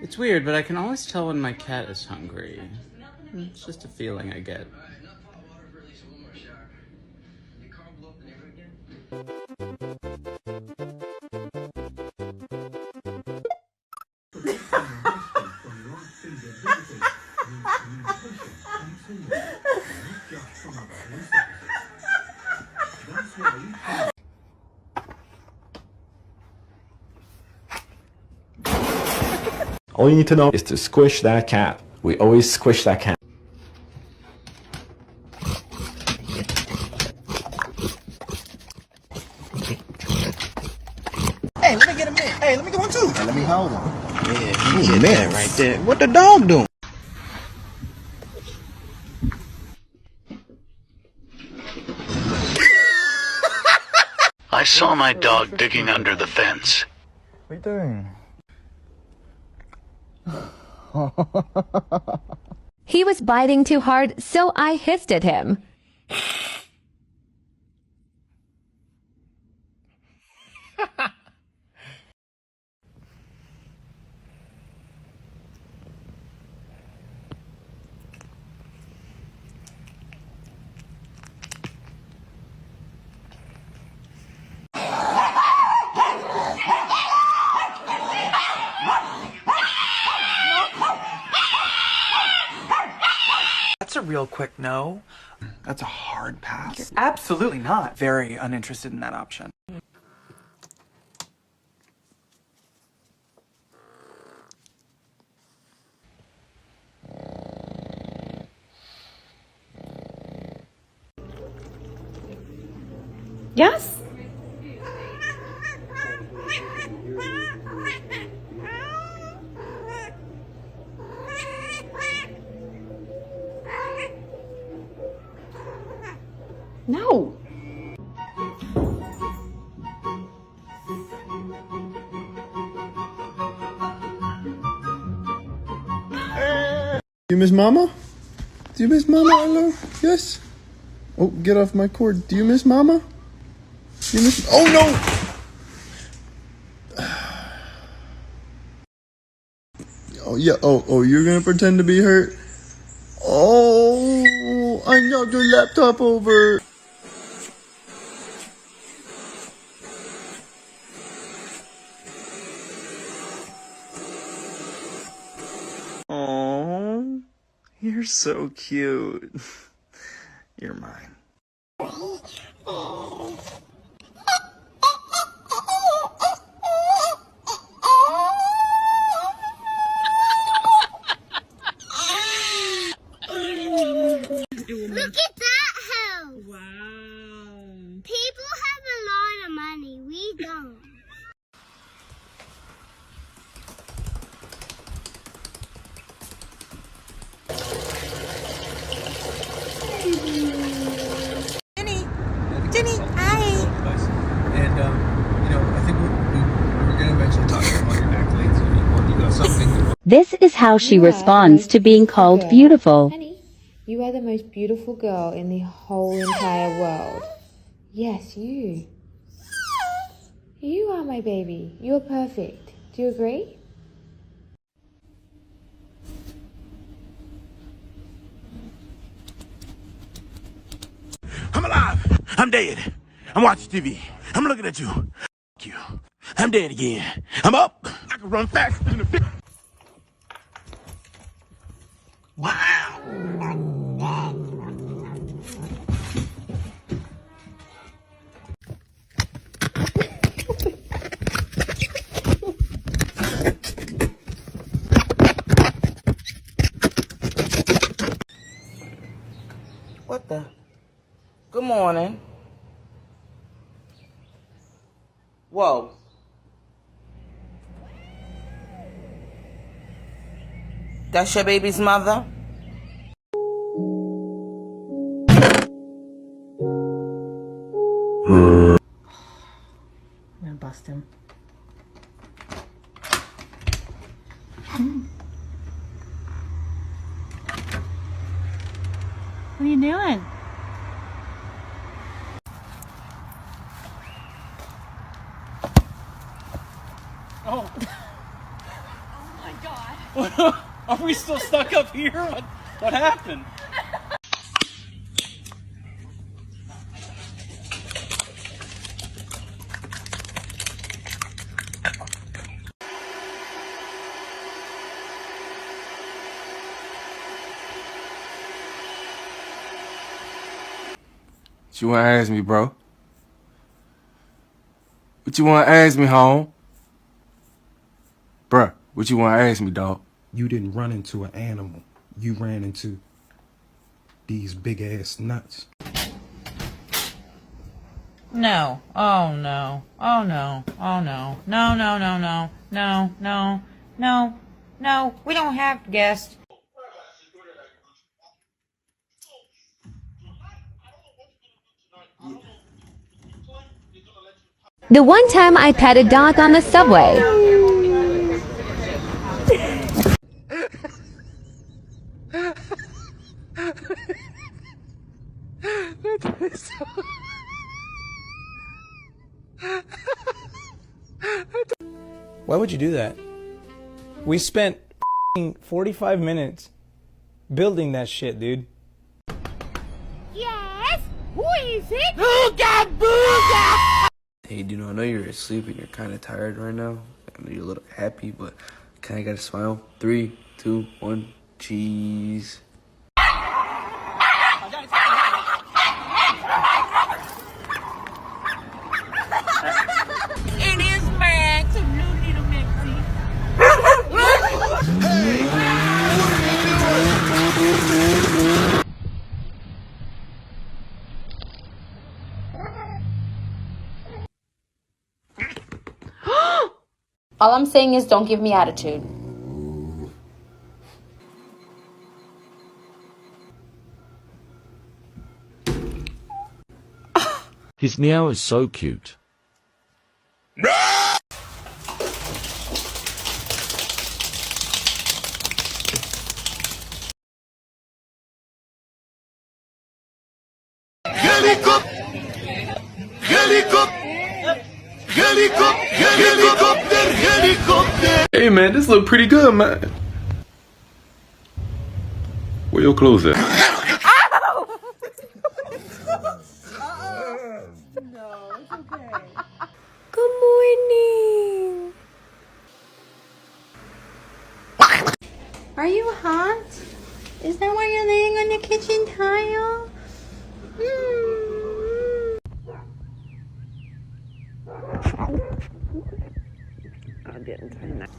It's weird, but I can always tell when my cat is hungry. It's just a feeling I get. All you need to know is to squish that cat. We always squish that cat. Hey, let me get him in. Hey, let me get one too. Hey, let me hold him. Yeah, you get that right there. What the dog doing? I saw my dog digging under the fence. What are you doing? He was biting too hard, so I hissed at him. That's a real quick no. That's a hard pass. Absolutely not. Very uninterested in that option. Yes? No. Do you miss Mama? Do you miss Mama? Hello? Yes? Oh, get off my cord. Do you miss Mama? Do you miss... Oh, no! Oh, yeah. Oh, you're gonna pretend to be hurt? Oh, I knocked your laptop over. Oh, you're so cute. You're mine. Look at that house! Wow. People have a lot of money. We don't. Jenny, hi. And, I think we're going to eventually talk about your accolades or you got something. This is how she responds to being called beautiful. Honey, you are the most beautiful girl in the whole entire world. Yes, you. You are my baby. You are perfect. Do you agree? I'm alive. I'm dead. I'm watching TV. I'm looking at you. F you. I'm dead again. I'm up. I can run faster than a big. Wow. What the? Good morning. Whoa. That's your baby's mother? I'm gonna bust him. What are you doing? Oh. Oh my God. Are we still stuck up here? What happened? What you wanna ask me, bro? What you wanna ask me, home? Bruh, what you wanna ask me, dog? You didn't run into an animal. You ran into these big ass nuts. No. Oh no. Oh no. Oh no. No, no, no, no. No, no. No. No. We don't have guests. The one time I pet a dog on the subway. Why would you do that? We spent 45 minutes building that shit, dude. Yes? Who is it? Booga booga! Hey, dude, I know you're asleep and you're kind of tired right now. I know you're a little happy, but can I get a smile? 3, 2, 1, cheese. It is Max, a new little Maxie. All I'm saying is don't give me attitude. His meow is so cute. Helicopter! Hey man, this look pretty good, man. Where your clothes at? Good morning. Are you hot? Is that why you're laying on the kitchen tile? I'm getting tired.